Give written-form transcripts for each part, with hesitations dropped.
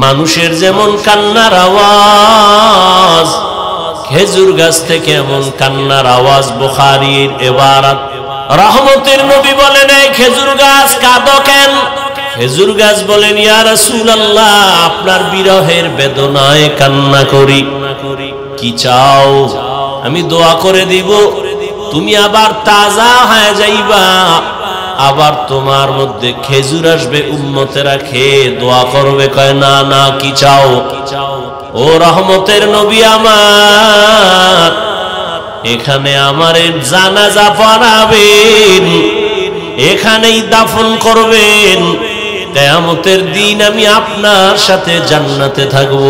মানুষের যেমন কান্নার আওয়াজ, খেজুর গাছ থেকে এমন কান্নার আওয়াজ। বুখারীর ইবারত। রহমতের নবী বলেন, এই খেজুর গাছ কাঁদো কেন? খেজুর গাছ বলেন, ইয়া রাসূলুল্লাহ, আপনার বিরহের বেদনায় কান্না করি। কি চাও? আমি দোয়া করে দিব, তুমি আবার তাজা হয়ে যাইবা, আবার তোমার মধ্যে খেজুর আসবে, উম্মতেরা খেয়ে দোয়া করবে। কয় না না, কি চাও? ও রহমতের নবী আমার, এখানে আমারে জানাজা পড়াবেন, এখানেই দাফন করবেন, কিয়ামতের দিন আমি আপনার সাথে জান্নাতে থাকব।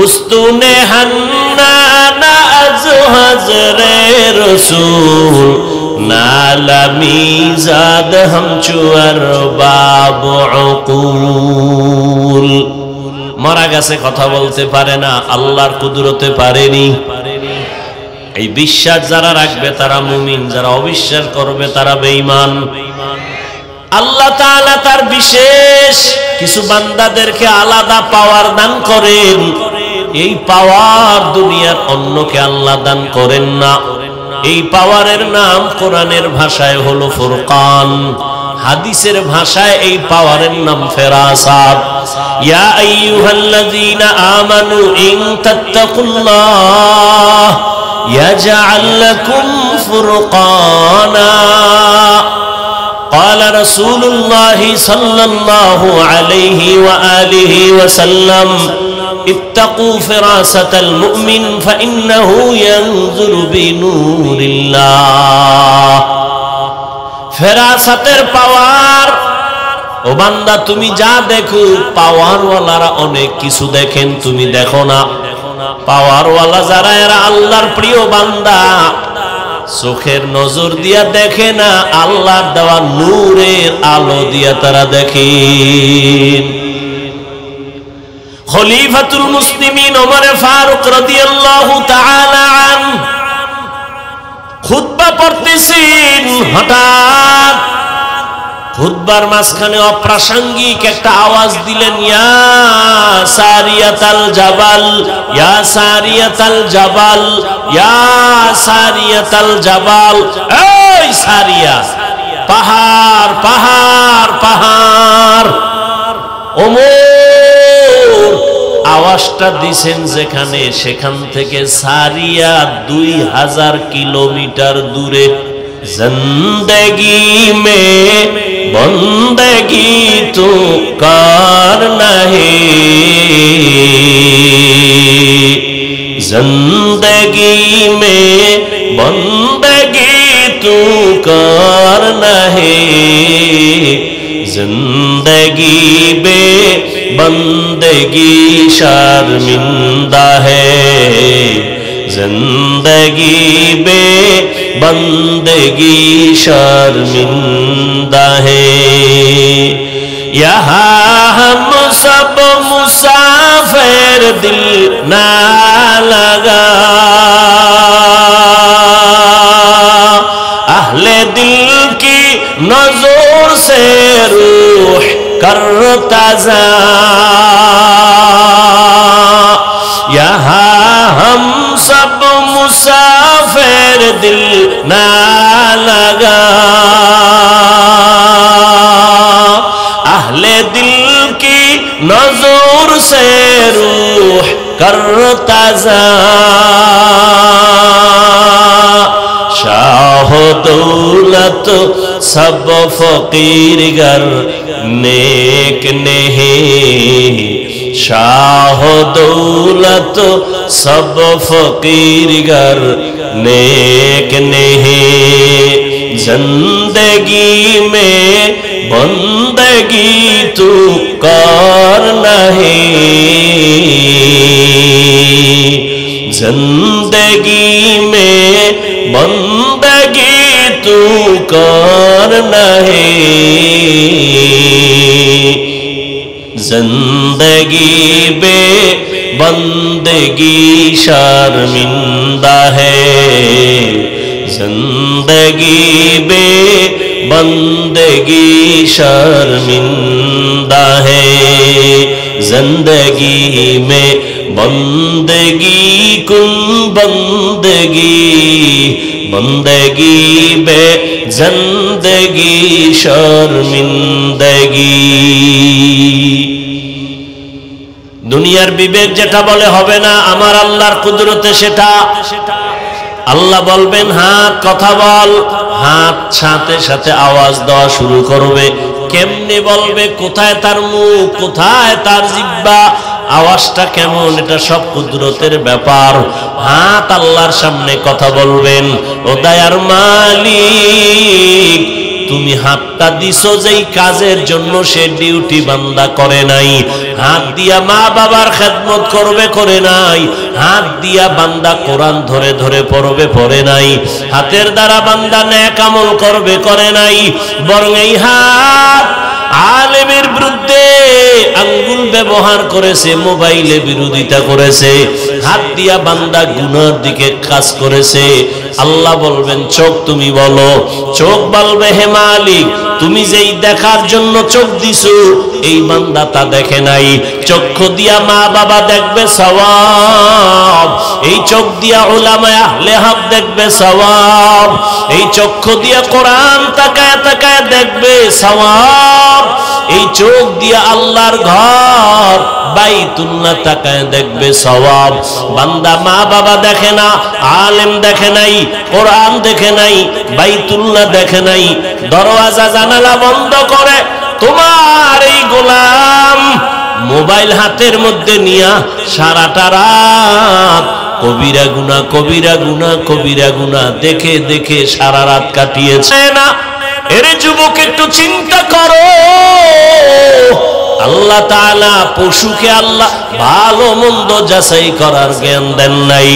উস্তুনে হান্নানা আজ হজরে রসূল, নালামি জাদ হামচুয়ার বাবু উকুল। মারা গেছে, কথা বলতে পারে না, আল্লাহর কুদরতে পারেনি। এই বিশ্বাস যারা রাখবে তারা মুমিন, যারা অবিশ্বাস করবে তারা বেঈমান। আল্লাহ তাআলা তার বিশেষ কিছু বান্দাদেরকে আলাদা পাওয়ার দান করেন। এই পাওয়ার দুনিয়ার অন্যকে আল্লাহ দান করেন না। এই পাওয়ারের নাম কোরআনের ভাষায় হলো ফুরকান, হাদিসের ভাষায় এই পাওয়ারের নাম ফেরাসাত। ইয়া আইয়ুহাল্লাযীনা আমানু ইন তাত্তাকুল্লাহ ইয়াজআল লাকুম ফুরকানা। قال رسول الله صلى الله عليه وآله وسلم اتقوا فراسة المؤمن فإنه ينظر بنور الله। ফেরাসাতের পাওয়ার। ও বান্দা, তুমি যা দেখো, পাওয়ারওয়ালারা অনেক কিছু দেখেন, তুমি দেখো না। পাওয়ারওয়ালা যারা, এরা আল্লাহর প্রিয় বান্দা, চোখের নজর দিয়া দেখে না, আল্লাহর দেওয়া নূরের আলো দিয়া তারা দেখেন। খলিফাতুল মুসলিমিন ওমর ফারুক রাদিয়াল্লাহু তাআলা আনহু খুতবা পড়তেছেন, হঠাৎ খুতবার মাঝখানে অপ্রাসঙ্গিক একটা আওয়াজ দিলেন, ইয়া সারিয়াতাল জাবাল, ইয়া সারিয়াতাল জাবাল, ইয়া সারিয়াতাল জাবাল। এই সারিয়া, পাহাড় পাহাড় পাহাড়। ওমর আওয়াজটা দিছেন যেখানে, সেখান থেকে সারিয়া 2000 কিলোমিটার দূরে। जिंदगी में बंदगी तो करना है, जिंदगी में बंदगी तो करना है, जिंदगी बे बंदगी शर्मिंदा है, जिंदगी बे बंदगी शर्मिंदा है। यहाँ हम सब मुसाफिर, दिल ना लगा, अहले दिल की नजर से रूह करता जा। यहाँ हम सब मुसाफिर, दिल ना लगा, अहले दिल की नजर से रूह करता जा। शाह दौलत सब फकीर गर नेक नहीं, शाह दौलत सब फकीर गर नेक नहीं, जिंदगी में बंदगी तू करना है, जिंदगी में बंदगी तू करना है, जिंदगी बे बंदगी शर्मिंदा है, जिंदगी बे बंदगी शर्मिंदा जिंदगी में बंदगी कुन बंदगी बंदगी बे जिंदगी शर्मिंदगी। দুনিয়ার বিবেক যেটা বলে হবে না, আমার আল্লাহর কুদরতে সেটা। আল্লাহ বলবেন হাত কথা বল, হাত সাথে সাথে আওয়াজ দেওয়া শুরু করবে। কেমনে বলবে, কোথায় তার মুখ, কোথায় তার জিহ্বা, আওয়াজটা কেমন, এটা সব কুদরতের ব্যাপার। হাত আল্লাহর সামনে কথা বলবেন, ও দয়ার মালিক তুমি হাতটা দিছো যেই কাজের জন্য সে ডিউটি বান্দা করে নাই। হাত দিয়া মা বাবার খেদমত করবে, করে নাই। হাত দিয়া বান্দা কোরআন ধরে ধরে পড়বে, পড়ে নাই। হাতের দ্বারা বান্দা নেক আমল করবে, করে নাই। বরং এই হাত আলেমের বিরুদ্ধে আঙ্গুল ব্যবহার করেছে, মোবাইলে বিরোধিতা করেছে। হাত দিয়া বান্দা গুনার দিকে কাজ করেছে। আল্লাহ বলবেন চোখ তুমি বলো। চোখ বলবে হে মালিক তুমি যেই দেখার জন্য চোখ দিছো এই বান্দা তা দেখে নাই। চক্ষু দিয়া মা বাবা দেখবে সওয়াব, এই চোখ দিয়া উলামায়ে আহলে হক দেখবে সওয়াব। এই চক্ষু দিয়া কোরআন তাকায় তাকায় দেখবে সওয়াব। এই চোখ দিয়া আল্লাহর ঘর বাইতুল্লাহ তাকায় দেখবে সওয়াব। বান্দা মা বাবা দেখে না, আলেম দেখে নাই, কোরআন দেখে নাই, বাইতুল্লাহ দেখে নাই, দরওয়াজা জানালা বন্ধ করে তোমার এই গোলাম মোবাইল হাতের মধ্যে নিয়া সারাটা রাত কবিরা গুনাহ কবিরা গুনাহ কবিরা গুনাহ দেখে দেখে সারা রাত কাটিয়েছে না। এর যুবক একটু চিন্তা করো, আল্লাহ তাআলা পশুকে আল্লাহ ভালো মন্দ যাচাই করার জ্ঞান দেন নাই,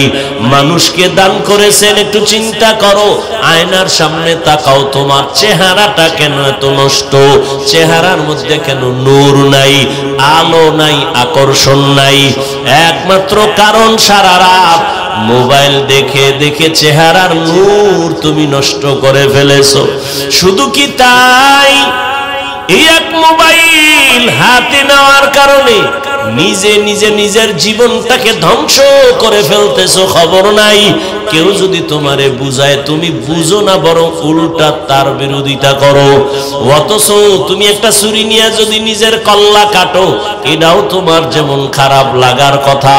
মানুষকে দান করেছেন। একটু চিন্তা করো, আয়নার সামনে তাকাও, তোমার চেহারাটা কেন এত নষ্ট? চেহারার মধ্যে কেন নূর নাই, আলো নাই, আকর্ষণ নাই? একমাত্র কারণ সারা রাত মোবাইল দেখে দেখে চেহারার নূর তুমি নষ্ট করে ফেলেছো। শুধু কি তাই, এই এক মোবাইল হাতে নেওয়ার কারণে নিজে নিজে নিজের জীবনটাকে ধ্বংস করে ফেলতেছো, খবর নাই। কেউ যদি তোমারে বুঝায় তুমি বুঝো না, বরং উল্টা তার বিরোধিতা করো। অথচ তুমি একটা ছুরি নিয়ে যদি নিজের কল্লা কাটো, এটাও তোমার যেমন খারাপ লাগার কথা।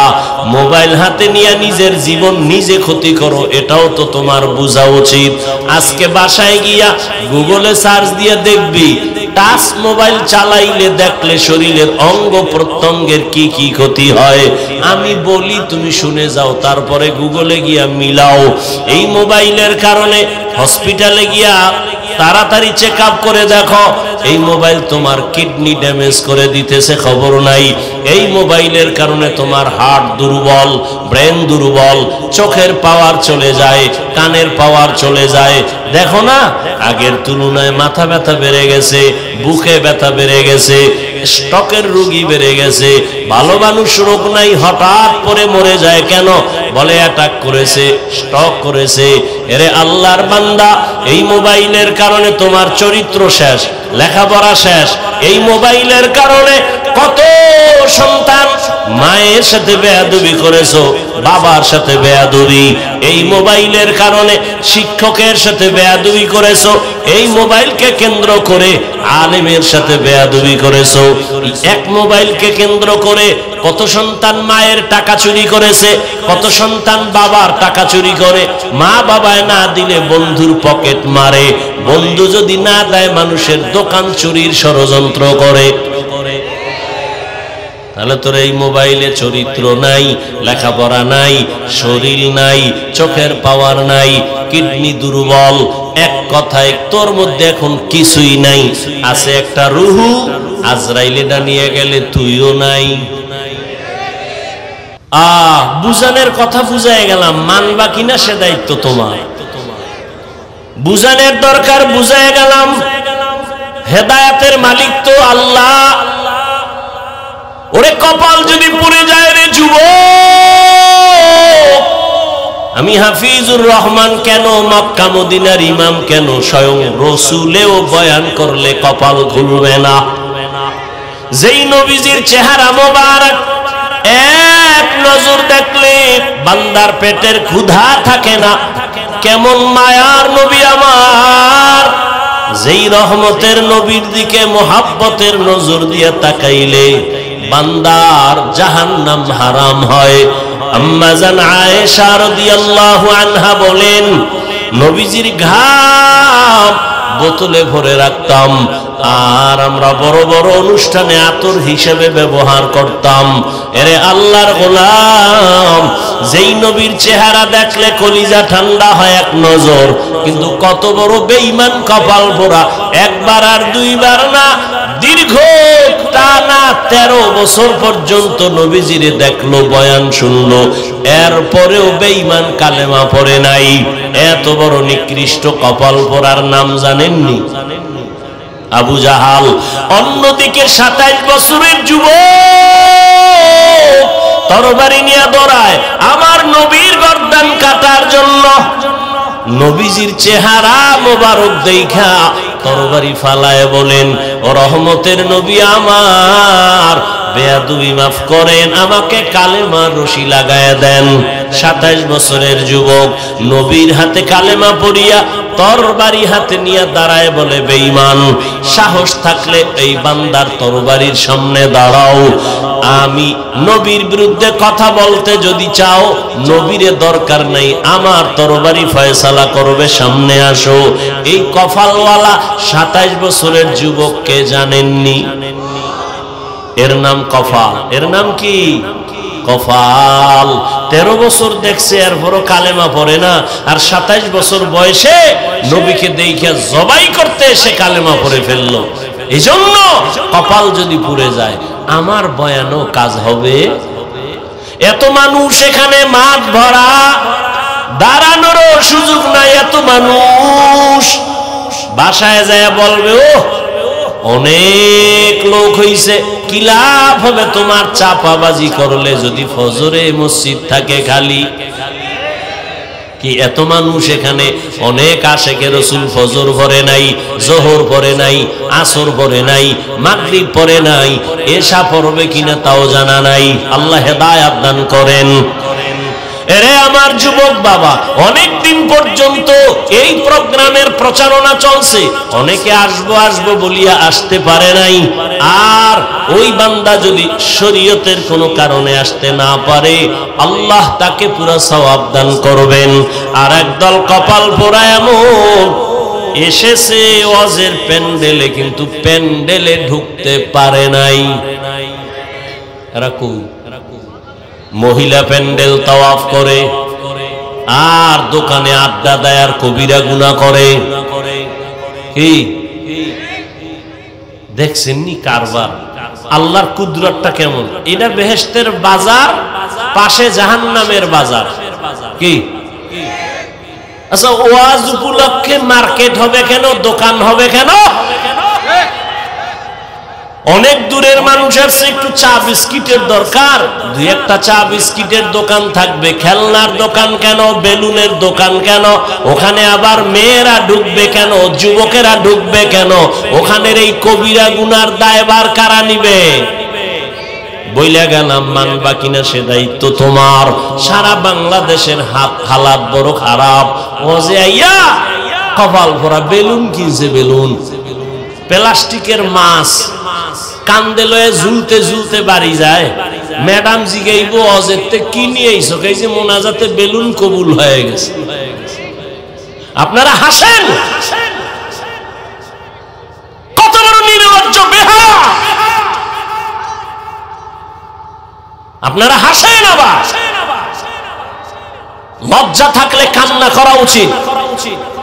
মোবাইল হাতে নিয়ে নিজের জীবন নিজে ক্ষতি করো, এটাও তো তোমার বোঝা উচিত। আজকে বাসায় গিয়া গুগলে সার্চ দিয়ে দেখবি টাচ মোবাইল চালাইলে দেখলে শরীরের অঙ্গ প্রত্যঙ্গের কি কি ক্ষতি হয়। আমি বলি তুমি শুনে যাও, তারপরে গুগলে গিয়া মিলাও। এই মোবাইলের কারণে হসপিটালে গিয়া তাড়াতাড়ি চেক আপ করে দেখো, এই মোবাইল তোমার কিডনি ড্যামেজ করে দিতেছে, খবর নাই। এই মোবাইলের কারণে তোমার হার্ট দুর্বল, ব্রেন দুর্বল, চোখের পাওয়ার চলে যায়, কানের পাওয়ার চলে যায়। দেখো না, আগের তুলনায় মাথা ব্যথা বেড়ে গেছে, বুকে ব্যথা বেড়ে গেছে, স্ট্রোকের রোগী বেড়ে গেছে। ভালো মানুষ রোগ নাই, হঠাৎ করে মরে যায় কেন? বলে অ্যাটাক করেছে, স্ট্রোক করেছে। এরে আল্লাহর বান্দা, এই মোবাইলের কারণে তোমার চরিত্র শেষ, লেখাপড়া শেষ। এই মোবাইলের কারণে কত সন্তান মায়ের সাথে বেয়াদবি করেছো, বাবার সাথে বেয়াদবি। এই মোবাইলের কারণে শিক্ষকের সাথে বেয়াদবি করেছো, এই মোবাইলকে কেন্দ্র করে আলেমের সাথে বেয়াদবি করেছো। এক মোবাইলকে কেন্দ্র করে কত সন্তান মায়ের টাকা চুরি করেছে, কত সন্তান বাবার টাকা চুরি করে। মা বাবায় না দিলে বন্ধুর পকেট মারে, বন্ধু যদি না দেয় মানুষের দোকান চুরির ষড়যন্ত্র করে। তাহলে তোর এই মোবাইলে চরিত্র নাই, লেখাপড়া নাই, শরীর নাই, চোখের পাওয়ার নাই, কিডনি দুর্বল। এক কথায় তোর মধ্যে এখন কিছুই নাই, আছে একটা রুহু। আজরাইলেটা নিয়ে গেলে তুইও নাই। বুঝানোর কথা বুঝাই গেলাম, মানবা কিনা সে দায়িত্ব তোমার। বুঝানোর দরকার, বুঝাই গেলাম। হেদায়েতের মালিক তো আল্লাহ। ওরে কপাল যদি পুড়ে যায় রে যুবক, আমি হাফিজুর রহমান কেন, মক্কা মদিনার ইমাম কেন, স্বয়ং রসুলেও বয়ান করলে কপাল খুলবে না। যেই নবীজির চেহারা মোবারক এক নজর দেখলে বান্দার পেটের ক্ষুধা থাকে না। কেমন মায়ার নবী আমার, যেই রহমতের নবীর দিকে মোহাব্বতের নজর দিয়ে তাকাইলে বান্দার জাহান্নাম হারাম হয়। আম্মা জান আয়েশা রাদিয়াল্লাহু আনহা বলেন, নবীজির ঘাম বোতলে ভরে রাখতাম আর আমরা বড় বড় অনুষ্ঠানে আতর হিসেবে ব্যবহার করতাম। এরে আল্লাহর গোলাম, যেই নবীর চেহারা দেখলে কলিজা ঠান্ডা হয় এক নজর, কিন্তু কত বড় বেঈমান কপাল পোড়া, একবার আর দুইবার না, দীর্ঘ টানা 13 বছর পর্যন্ত নবীজিরে দেখলো, বয়ান শুনলো, এরপরেও বেঈমান কালেমা পড়ে নাই। এত বড় নিকৃষ্ট কপাল পোড়ার নাম জানেননি? আবু জাহাল। অন্যদিকে 27 বছরের যুবক তরবারি নিয়ে দৌড়ায় আমার নবীর গর্দান কাটার জন্য। নবীজির চেহারা মোবারক দেখা তরবারি ফালায় বলেন, ও রহমতের নবী আমার, বেয়াদবি মাফ করেন, আমাকে কালেমার রশি লাগায় দেন। 27 বছরের যুবক নবীর হাতে কালেমা পড়িয়া তরবারি হাতে নিয়ে দাঁড়ায় বলে, বেঈমান, সাহস থাকলে এই বান্দার তরবারির সামনে দাঁড়াও। আমি নবীর বিরুদ্ধে কথা বলতে যদি চাও, নবীরে দরকার নেই, আমার তরবারি ফয়সালা করবে, সামনে আসো। এই কফালওয়ালা 27 বছরের যুবককে জানেননি? এর নাম কফাল। এর নাম কি? কফাল। 13 বছর দেখছে, এরপরও কালেমা পড়ে না, আর 27 বছর বয়সে নবীকে দেখিয়া জবাই করতে এসে কালেমা পড়ে ফেললো। এই জন্য কপাল যদি পুড়ে যায়, আমার বয়ানও কাজ হবে। এত মানুষ এখানে, মাঠ ভরা, দাঁড়ানোরও সুযোগ নাই, এত মানুষ। বাসায় যায় বলবে, ও অনেক লোক হইছে, কি লাভ হবে তোমার চাপাবাজি করলে যদি ফজরে মসজিদ থাকে খালি? কি এত মানুষ এখানে, অনেক আশেকে রসুল ফজর পড়ে নাই, জোহর পড়ে নাই, আসর পড়ে নাই, মাগরিব পড়ে নাই, এশা পড়বে কিনা তাও জানা নাই। আল্লাহ হেদায়েত দান করেন। এরে আমার যুবক বাবা, অনেক দিন পর্যন্ত এই প্রোগ্রামের প্রচারণা চলছে, অনেকে আসবো আসবো বলিয়া আসতে পারে নাই। আর ওই বান্দা যদি শরীয়তের কোনো কারণে আসতে না পারে, আল্লাহ তাকে পুরো সওয়াব দান করবেন। আর একদল কপাল পোড়া এমন এসেছে ওয়াজের প্যান্ডেলে, কিন্তু প্যান্ডেলে ঢুকতে পারে নাই। এরা কই? মহিলা প্যান্ডেল তাওয়াফ করে, আর দোকানে আড্ডা দেয়, আর কবিরা গুনাহ করে। কি দেখছেননি কারবার? আল্লাহর কুদরতটা কেমন! এটা বেহেশতের বাজার, পাশে জাহান্নামের বাজার। কি আচ্ছা, ওয়াজ উপলক্ষে মার্কেট হবে কেন, দোকান হবে কেন? অনেক দূরের মানুষের একটু চা বিস্কিটের দরকার, দুই একটা চা বিস্কিটের দোকান থাকবে। খেলনার দোকান কেন, বেলুনের দোকান কেন? ওখানে আবার মেয়েরা ঢুকবে কেন, যুবকেরা ঢুকবে কেন? ওখানের এই কবিরা গুনার দায়ভার কারা নিবে? বইলা গেলাম, মানবা কিনা সে দায়িত্ব তোমার। সারা বাংলাদেশের হালাত বড় খারাপ। ও যে আইয়া কপাল ভরা বেলুন কিনছে, বেলুন, প্লাস্টিকের মাছ, কান্দে লয়ে ঝুলতে ঝুলতে বাড়ি যায়। ম্যাডাম জিগাইব, অজেতে কি নিয়ে আইছো? যে মোনাজাতে বেলুন কবুল হয়ে গেছে। আপনারা হাসেন, কত বড় নির্লজ্জ বেহা! আপনারা হাসেন, আবার লজ্জা থাকলে কান্না করা উচিত।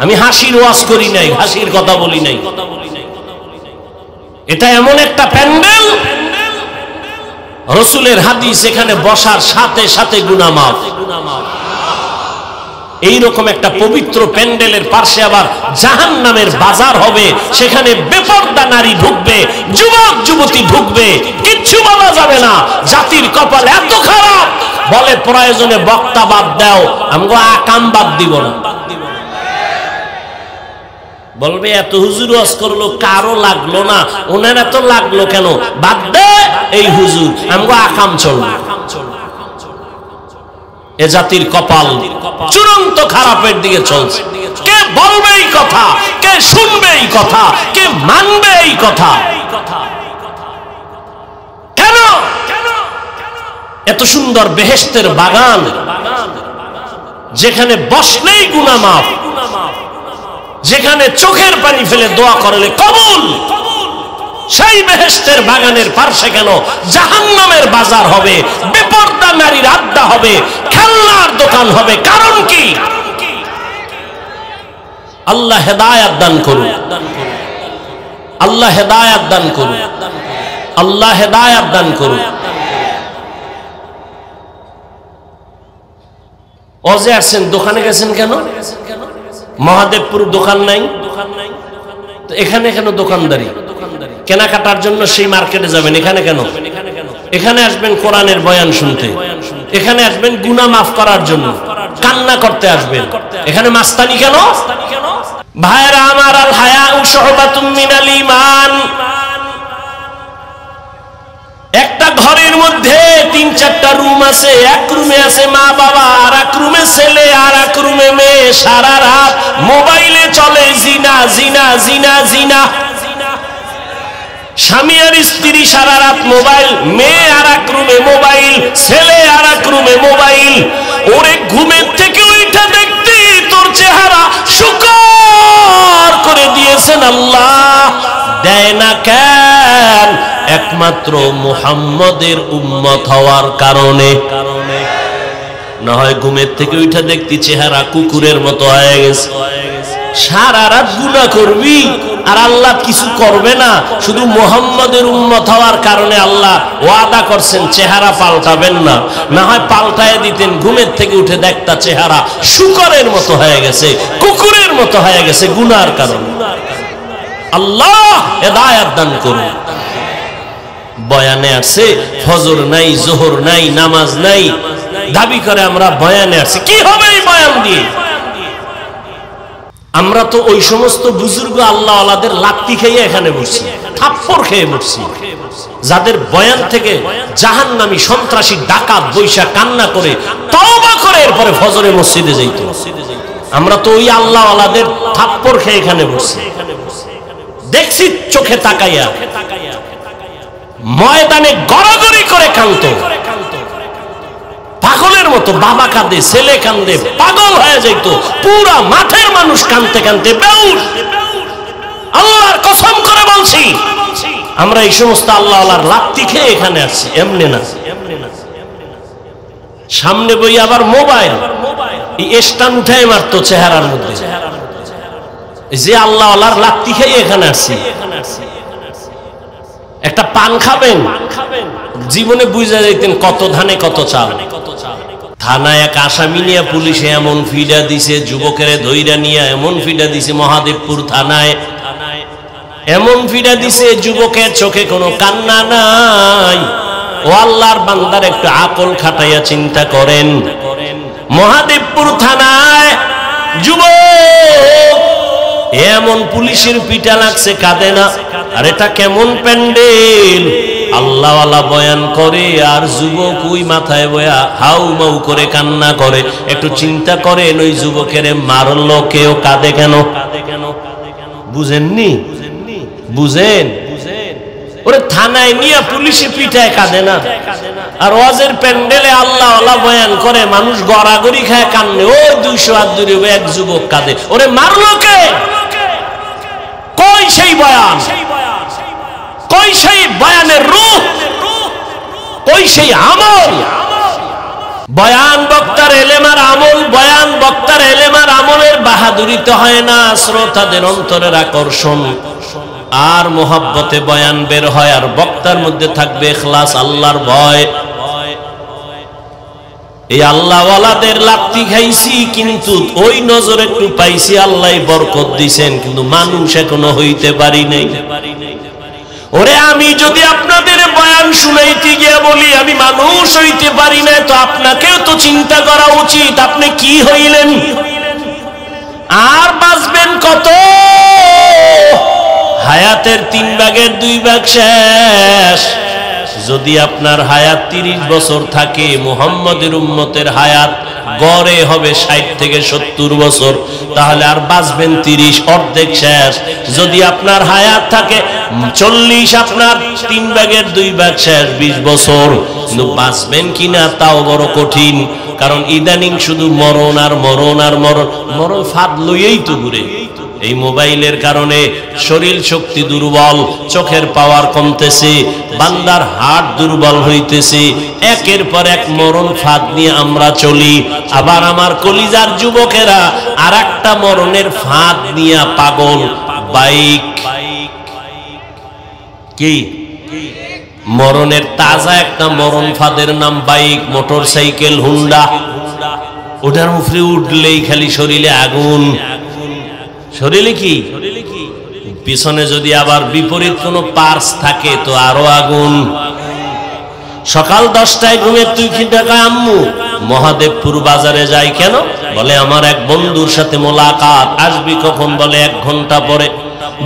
আমি হাসির ওয়াজ করি নাই, হাসির কথা বলি নাই। এটা এমন একটা প্যান্ডেল, রসুলের হাদিস, এখানে বসার সাথে সাথে গুনাহ মাফ। এইরকম একটা পবিত্র প্যান্ডেলের পাশে আবার জাহান্নামের বাজার হবে, সেখানে বেপরদা নারী ঢুকবে, যুবক যুবতী ঢুকবে, কিচ্ছু বলা যাবে না। জাতির কপাল এত খারাপ, বলে প্রয়োজনে বক্তা বাদ দাও, আমগো আকাম বাদ দিব না। বলবে এত হুজুর ওয়াজ করলো কারো লাগলো না, ওনার এত লাগলো কেন? বাদ দে এই হুজুর, আমগো আকাম চলবে। এ জাতির কপাল চূড়ান্ত খারাপের দিকে চলছে। কে বলবে এই কথা, কে শুনবে এই কথা, কে মানবে এই কথা? কেন এত সুন্দর বেহেশতের বাগান, যেখানে বসলেই গুনাহ মাফ, যেখানে চোখের পানি ফেলে দোয়া করলে কবুল, সেই বেহেশতের বাগানের পার্শ্বে কেন জাহান্নামের বাজার হবে, বেপরদা নারীর আড্ডা হবে, খেলনার দোকান হবে? কারণ কি? আল্লাহ হেদায়েত দান করুন, আল্লাহ হেদায়েত দান করুন, আল্লাহ হেদায়েত দান করুন। ওজে আসছেন, দোকানে গেছেন কেন? মহাদেবপুর দোকান নাই, তো এখানে কেন দোকানদারি? কেনাকাটার জন্য সেই মার্কেটে যাবেন, এখানে কেন? এখানে আসবেন কোরআনের বয়ান শুনতে, এখানে আসবেন গুনাহ মাফ করার জন্য, কান্না করতে আসবেন। এখানে মাস্তানি কেন? ভাইরা আমার, আল হায়াউ শুবাতুম মিনাল ঈমান। একটা ঘরের মধ্যে 3-4টা রুম আছে, এক রুমে আছে মা বাবা, আর এক রুমে ছেলে, আর এক রুমে মেয়ে। সারা রাত মোবাইলে চলে জিনা জিনা জিনা জিনা। স্বামী আর স্ত্রী সারা রাত মোবাইল, মেয়ে আর এক রুমে মোবাইল, ছেলে আর এক রুমে মোবাইল। ওরে ঘুমের থেকে ওইটা দেখতে তোর চেহারা শুকর করে দিয়েছেন আল্লাহ, দেয় না কেন? একমাত্র মুহাম্মদের উম্মত হওয়ার কারণে। না হয় ঘুমের থেকে ওইটা দেখতে চেহারা কুকুরের মতো হয়ে গেছে। সারা রাত গুনাহ করবি আর আল্লাহ কিছু করবে না, শুধু মুহাম্মদের উম্মত হওয়ার কারণে আল্লাহ ওয়াদা করছেন চেহারা পাল্টাবেন না। না হয় পাল্টায় দিতেন, ঘুমের থেকে উঠে দেখতা চেহারা শুকরের মতো হয়ে গেছে, কুকুরের মতো হয়ে গেছে গুনার কারণে। আল্লাহ হেদায়েত দান করুন। বয়ানে আসছে ফজর নাই, জোহর নাই, নামাজ নাই, দাবি করে আমরা বয়ানে আসছি। কি হবে এই বয়ান দিয়ে? আমরা তো ওই সমস্ত বুজুর্গ আল্লাহ আল্লাহদের লাত্তি খেয়ে এখানে বসছি, থাপ্পড় খেয়ে বসছি, যাদের বয়ান থেকে জাহান্নামী সন্ত্রাসী ডাকাত বৈশা কান্না করে তওবা করে এরপরে ফজরে মসজিদে যাইতো। আমরা তো ওই আল্লাহ আল্লাহদের থাপ্পড় খেয়ে এখানে বসছি, দেখছি চোখে তাকাইয়া, ময়দানে গড়াগড়ি করে কাঁদতো পাগলের মতো। বাবা কাঁদে, ছেলে কাঁদে, পাগল হয়ে যাইতো। পুরা মাঠের মানুষ কাঁদতে কাঁদতে বেহুশ। আল্লাহর কসম করে বলছি, আমরা এই সমস্ত আল্লাহ আল্লাহর লাত্তি খেয়ে এখানে আসছি, এমনি না। সামনে বই আবার মোবাইল, এই স্টান উঠাই মারতো চেহারার মধ্যে, যে আল্লাহ আল্লাহর লাত্তি খেয়ে এখানে আসছি। একটা পান খাবেন, জীবনে বুঝা যাইতেন কত ধানে কত চাল। থানায় এক আসামি নিয়ে পুলিশে এমন ফিডা দিছে, যুবকের ধইরা নিয়ে এমন ফিডা দিছে মহাদেবপুর থানায়, এমন ফিডা দিছে যুবকের চোখে কোনো কান্না নাই। ও আল্লাহর বান্দার একটু আকল খাটাইয়া চিন্তা করেন, মহাদেবপুর থানায় যুবক এমন পুলিশের পিটা লাগছে, কাঁদে না। আর এটা কেমন প্যান্ডেল! আল্লাহওয়ালা বয়ান করে আর যুবক ওই মাথায় বয়া হাউ মাউ করে কান্না করে। একটু চিন্তা করেন, ওই যুবকের মারলো কেউ, কাঁদে কেন? বুঝেননি? বুঝেন? ওরে থানায় নিয়ে পুলিশে পিঠায় কাঁদে না, আর ওয়াজের প্যান্ডেলে আল্লাহওয়ালা বয়ান করে মানুষ গড়াগড়ি খায় কান্নে। ও 200 হাত দূরে এক যুবক কাঁদে, ওরে মারলো কে? কই সেই বয়ান? কই সেই বয়ানের রূহ? কই সেই আমল? বয়ান বক্তার এলেম আর আমল, বয়ান বক্তার এলেম আর আমলের বাহাদুরিতে হয় না, শ্রোতাদের অন্তরের আকর্ষণ আর মোহাব্বতে বয়ান বের হয়। আর বক্তার মধ্যে থাকবে ইখলাস, আল্লাহর ভয়। এই আল্লাহওয়ালাদের লাত্তি খাইছি, কিন্তু ওই নজর একটু পাইছি, আল্লাহ বরকত দিছেন, কিন্তু মানুষ এখনো হইতে পারি নাই। ওরে আমি যদি আপনাদের বয়ান শুনাইতে গিয়ে বলি আমি মানুষ হইতে পারি না, তো আপনাকেও তো চিন্তা করা উচিত, আপনি কি হইলেন? আর বাঁচবেন কত? হায়াতের 3 ভাগের 2 ভাগ শেষ। যদি আপনার হায়াত 30 বছর থাকে, মুহাম্মদের উম্মতের হায়াত গড়ে হবে 60 থেকে 70 বছর, তাহলে আর বাঁচবেন 30, অর্ধেক শেষ। যদি আপনার হায়াত থাকে 40, আপনার 3 ভাগের 2 ভাগ শেষ, 20 বছর। কিন্তু বাঁচবেন কিনা তাও বড় কঠিন, কারণ ইদানিং শুধু মরণ আর মরণ আর মরণ, মরণ ফাঁদ লইয়েই তো ঘুরে। এই মোবাইলের কারণে শরীর শক্তি দুর্বল, চোখের পাওয়ার কমতেছে, বান্দার হার্ট দুর্বল হইতেছে, একের পর এক মরণ ফাঁদ নিয়ে আমরা চলি। আবার আমার কলিজার যুবকেরা আর একটা মরণের ফাঁদ নিয়ে পাগল, বাইক। কি মরণের তাজা একটা মরণ ফাঁদের নাম বাইক, মোটর সাইকেল, হুন্ডা। ওটার মুখে উঠলেই খালি শরীরে আগুন। শরীরে কি পিছনে যদি আবার বিপরীত কোনো পার্স থাকে তো আরো আগুন। সকাল 10টায় ঘুমে তুই কি টাকা আম্মু মহাদেবপুর বাজারে যাই কেন? বলে আমার এক বন্ধুর সাথে মোলাকাত, আসবি কখন? বলে 1 ঘন্টা পরে।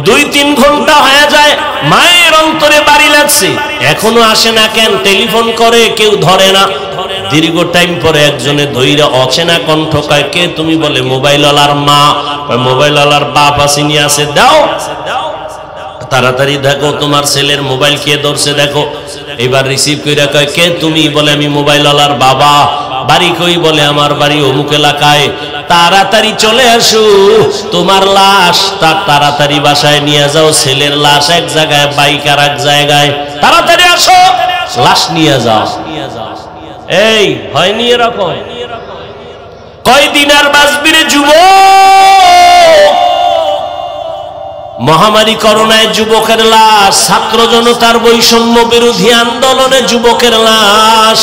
2-3 ঘন্টা হয়ে যায়, মায়ের অন্তরে বাড়ি লাগছে, এখনো আসে না কেন? টেলিফোন করে, কেউ ধরে না। দীর্ঘ টাইম পরে একজনে ধইরা অচেনা কণ্ঠ কয়, কে তুমি? বলে মোবাইলওয়ালার মা। মোবাইলওয়ালার বাপ আসেনি, আছে, দাও তাড়াতাড়ি, দেখো তোমার ছেলের মোবাইল কে ধরছে দেখো। এবার রিসিভ কইরা কয়, কে তুমি? বলে আমি মোবাইলওয়ালার বাবা। বাড়ি কই? বলে আমার বাড়ি অমুক এলাকায়। তাড়াতাড়ি চলে আসো, তোমার লাশ তার তাড়াতাড়ি বাসায় নিয়ে যাও। ছেলের লাশ এক জায়গায়, বাইক আর এক জায়গায়, তাড়াতাড়ি আসো, লাশ নিয়ে যাও। এই হয়নি এরকম? কয়দিন আর বাঁচবি রে যুবক? মহামারী করোনায় যুবকের লাশ, ছাত্র জনতার বৈষম্য বিরোধী আন্দোলনে যুবকের লাশ,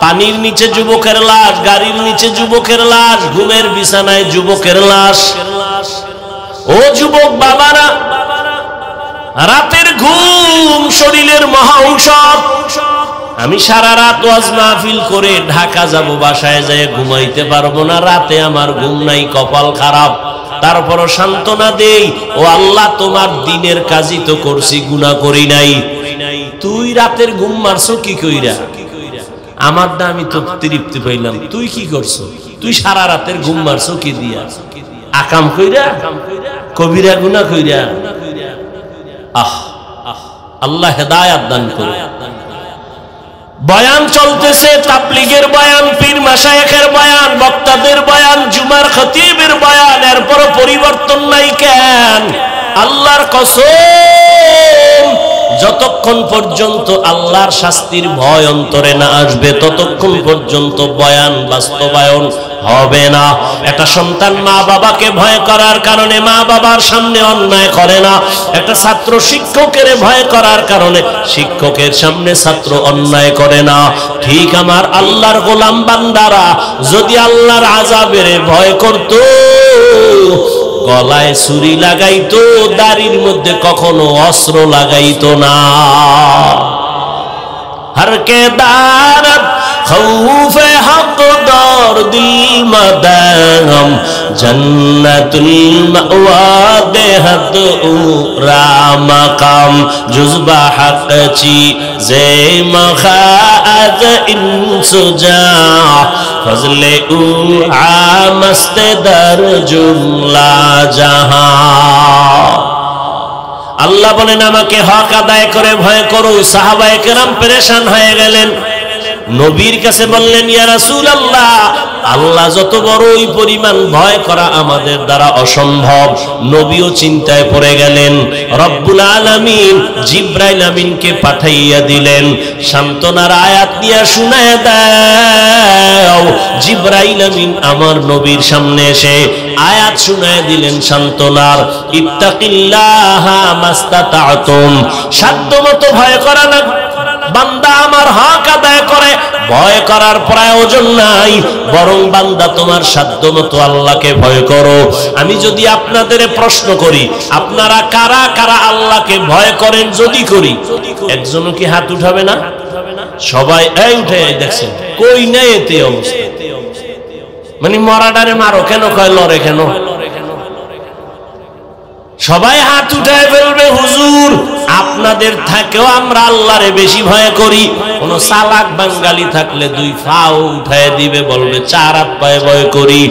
পানির নিচে যুবকের লাশ, গাড়ির নিচে যুবকের লাশ, ঘুমের বিছানায় যুবকের লাশ। ও যুবক বাবারা, রাতের ঘুম শরীরের মহা ঔষধ। আমি সারা রাত ওয়াজ মাহফিল করে ঢাকা যাব, বাসায় যেয়ে ঘুমাইতে পারবো না, রাতে আমার ঘুম নাই, কপাল খারাপ। তারপরও সান্ত্বনা দেই, ও আল্লাহ তোমার দিনের কাজই তো করছি, গুনাহ করি নাই। তুই রাতের ঘুম মারছো কি কইরা? আমার দা আমি তো তৃপ্তি পাইলাম, তুই কি করছো? তুই সারা রাতের ঘুম মারছো কি দিয়া? আকাম কইরা, কবিরা গুনাহ কইরা। আহ আল্লাহ হেদায়েত দান করুন। বয়ান চলতেছে, তাবলীগের বয়ান, পীর মাশায়েখের বয়ান, বক্তাদের বয়ান, জুমার খতিবের বয়ান, এরপর পরিবর্তন নাই কেন? আল্লাহর কসম, যতক্ষণ পর্যন্ত আল্লাহর শাস্তির ভয় অন্তরে না আসবে ততক্ষণ পর্যন্ত বয়ান বাস্তবায়ন হবে না। একটা সন্তান মা বাবাকে ভয় করার কারণে মা বাবার সামনে অন্যায় করে না। একটা ছাত্র শিক্ষকের ভয় করার কারণে শিক্ষকের সামনে ছাত্র অন্যায় করে না। ঠিক আমার আল্লাহর গোলাম বান্দারা যদি আল্লাহর আযাবের ভয় করত, গলায় ছুরি লাগাইতো, দাড়ির মধ্যে কখনো অস্ত্র লাগাইতো না। हर के दारत खौफे हक दौर दिल मदाम जन्नतुल मअवा बेहद उरा मकाम जुज़बा हक ची जे मखाज इंसुजा फजले उ आमस्त दर जुमला जहां। আল্লাহ বলেন আমাকে হক আদায় করে ভয় করো। সাহাবায়ে কেরাম পেরেশান হয়ে গেলেন, নবীর কাছে বললেন, ইয়া রাসূলুল্লাহ, আল্লাহ যত বড় ওই পরিমাণ ভয় করা আমাদের দ্বারা অসম্ভব। নবীও চিন্তায় পড়ে গেলেন। রব্বুল আলামিন জিবরাইল আমিনকে পাঠাইয়া দিলেন, সান্ত্বনার আয়াত নিয়ে শুনায় দাও। জিবরাইল আমিন আমার নবীর সামনে এসে আয়াত শুনায় দিলেন সান্ত্বনার, ইত্তাকিল্লাহা মাস্তাতাতুম, সাধ্যমতো ভয় করা না। বান্দা আমার হক আদায় করে, ভয় করার প্রয়োজন নাই, বরং বান্দা তোমার সাধ্যমতো আল্লাহকে ভয় করো। আমি যদি আপনাদের প্রশ্ন করি, আপনারা কারা কারা আল্লাহকে ভয় করেন? যদি করি, একজনও কি হাত উঠাবে না? সবাই এই উঠে দেখছেন, কই নাই এতে অবস্থা। মানে মরাডারে মারো কেন, কয় লড়ে কেন? সবাই হাত উঠায় ফেলবে, হুজুর আপনাদের থেকেও আমরা আল্লাহরে বেশি ভয় করি। কোন চালাক বাঙালি থাকলে দুই পাও উঠায় দিবে, বলবে চার হাত পায়ে ভয় করি।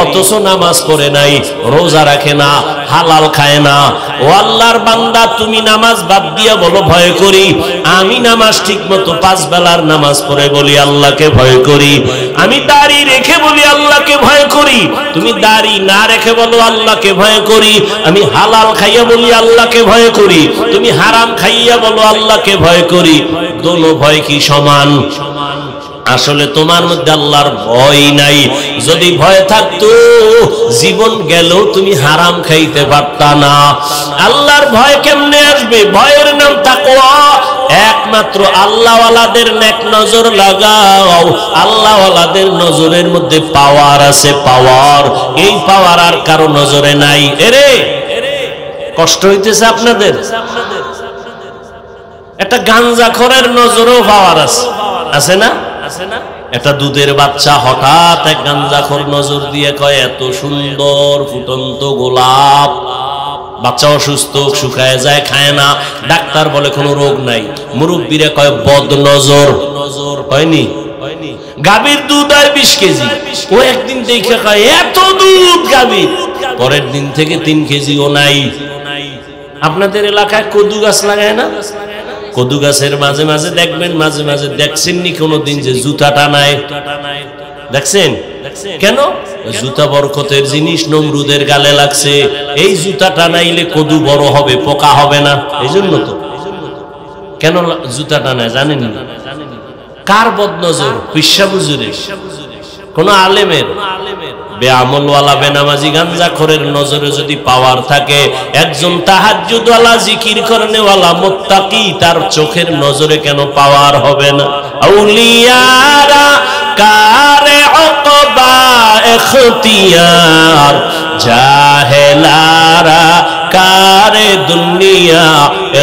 অথচ নামাজ পড়ে নাই, রোজা রাখে না, হালাল খায় না। ও আল্লাহর বান্দা, তুমি নামাজ বাদ দিয়া বলো ভয় করি। আমি নামাজ ঠিক মতো 5 বেলার নামাজ পড়ে বলি আল্লাহকে ভয় করি। আমি দাড়ি রেখে বলি আল্লাহকে ভয় করি। তুমি দাড়ি না রেখে বলো আল্লাহকে ভয় করি। আমি হালাল খাইয়া বলি আল্লাহকে ভয় করি। তুমি হারাম খাইয়া বলো আল্লাহকে ভয় করি। দোনো ভয় কি সমান? আসলে তোমার মধ্যে আল্লাহর ভয় নাই। যদি ভয় থাকতো জীবন গেলেও তুমি হারাম খাইতে পারতা না। আল্লাহর ভয় কেমনে আসবে? ভয়ের নাম তাকওয়া। একমাত্র আল্লাহওয়ালাদের নেক নজর লাগাও। আল্লাহওয়ালাদের নজরের মধ্যে পাওয়ার আছে, পাওয়ার। এই পাওয়ার আর কারো নজরে নাই। এরে কষ্ট হইতেছে আপনাদের? একটা গাঞ্জাখোরের নজরেও পাওয়ার আছে, আছে না? একটা দুধের বাচ্চা হঠাৎ এক গাঞ্জাখোর নজর দিয়ে কয় এত সুন্দর ফুটন্ত গোলাপ। বাচ্চা অসুস্থ, শুকায় যায়, খায় না। ডাক্তার বলে কোনো রোগ নাই। মুরব্বীরা কয় বদ নজর। হয়নি? গাভীর দুধ হয় 20 কেজি। ও একদিন দেখে কয় এত দুধ গাভীর। পরের দিন থেকে 3 কেজিও নাই। আপনাদের এলাকায় কদু গাছ লাগায় না? কদু গাছের মাঝে মাঝে দেখবেন, মাঝে মাঝে দেখছেন নি কোনদিন যে জুতা টানায়? দেখছেন? কেন? জুতা বরকতের জিনিস, নমরুদের গালে লাগছে। এই জুতা টানাইলে কদু বড় হবে, পোকা হবে না। এই জন্য তো। কেন জুতা টানায় জানেন? কার বদনজর? পিসা বুজুরে, কোন আলেমের? বেআমলওয়ালা বেনামাজি গাঞ্জাখোরের নজরে যদি পাওয়ার থাকে, একজন তাহাজ্জুদওয়ালা জিকির করনেওয়ালা মুত্তাকি তার চোখের নজরে কেন পাওয়ার হবে না? আউলিয়ারা কারে উকবা ইখতিয়ার, জাহেলারা কারে দুনিয়া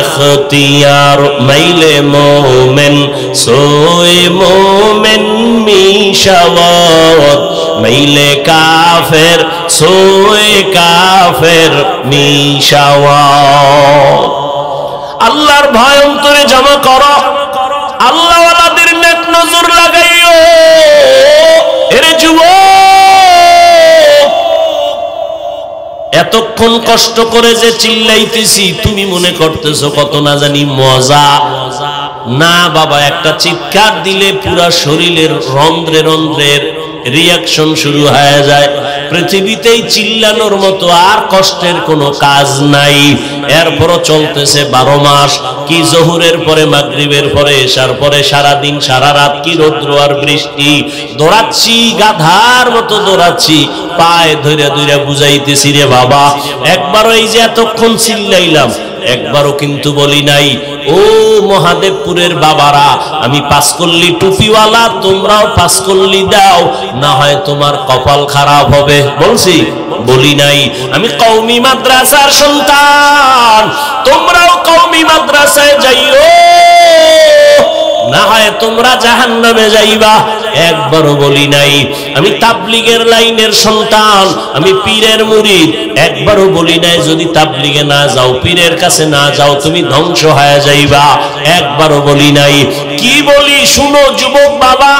ইখতিয়ার। মাইলে মোমেন সোয়ে মোমেন মিশাওয়াত, মাইলে কাফের সোয়ে কাফের মিশাওয়াত। আল্লাহর ভয় অন্তরে জমা করো। আল্লাহওয়ালাদের নেক নজর লাগাইও। এরে যুবক, এতক্ষণ কষ্ট করে যে চিল্লাইতেছি, তুমি মনে করতেছো কত না জানি মজা। না বাবা, একটা চিৎকার দিলে পুরা শরীরের রন্ধ্রে রন্ধ্রের রিয়াকশন শুরু হয়ে যায়। পৃথিবীতেই চিল্লানোর মতো আর কষ্টের কোনো কাজ নাই। এরপরও চলতেছে 12 মাস। কি জোহরের পরে, মাগরিবের পরে, এশার পরে, সারা দিন সারা রাত, কি রৌদ্র আর বৃষ্টি। দৌড়াচ্ছি, গাধার মতো দৌড়াচ্ছি, পায়ে ধরে ধরে বুঝাইতেছি রে বাবা। একবারও এই যে এতক্ষণ চিল্লাইলাম, একবারও কিন্তু বলি নাই ও মহাদেবপুরের বাবারা, আমি 5 কল্লি টুপিওয়ালা, তোমরাও 5 কল্লি দাও, না হয় তোমার কপাল খারাপ হবে। বলছি? বলি নাই। আমি কওমি মাদ্রাসার সন্তান, তোমরাও কওমি মাদ্রাসায় যাইও, না হয় তোমরা জাহান্নামে যাইবা। একবারও বলি নাই। আমি তাবলীগের লাইনের সন্তান, আমি পীরের মুরিদ, একবারও বলি নাই যদি তাবলীগে না যাও, পীরের কাছে না যাও, তুমি ধ্বংস হয়ে যাইবা। একবারও বলি নাই। কি বলি শুনো যুবক বাবা,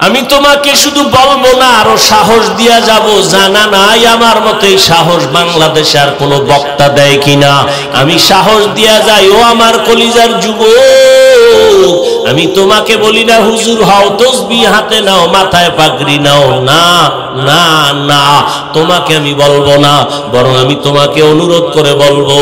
আমি তোমাকে শুধু বলবো না, আরো সাহস দিয়া যাব। জানা নাই আমার মতো এই সাহস বাংলাদেশে আর কোনো বক্তা দেয় কিনা। আমি সাহস দিয়া যাই। ও আমার কলিজার যুবক, আমি তোমাকে বলি না হুজুর হও, তসবিহ হাতে নাও, মাথায় পাগড়ি নাও। না না না, তোমাকে আমি বলবো না, বরং আমি তোমাকে অনুরোধ করে বলবো,